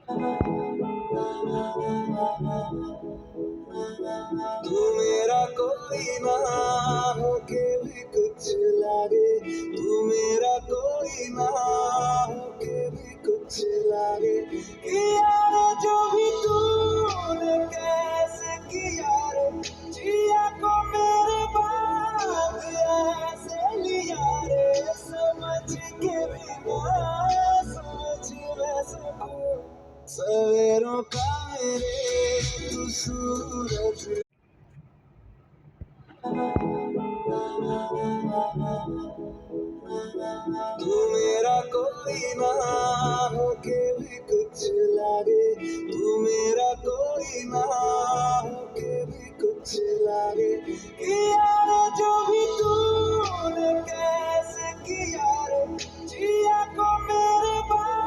तू मेरा कोई ना होके भी कुछ लागे, तू मेरा कोई ना होके भी कुछ लागे। यार जो भी तूने कैसे किया रे, जिया को मेरे बाद ऐसे लिया रे, समझ के भी ना समझ मैं सकूं सवेरों का मेरे तू सूरज। तू मेरा कोई ना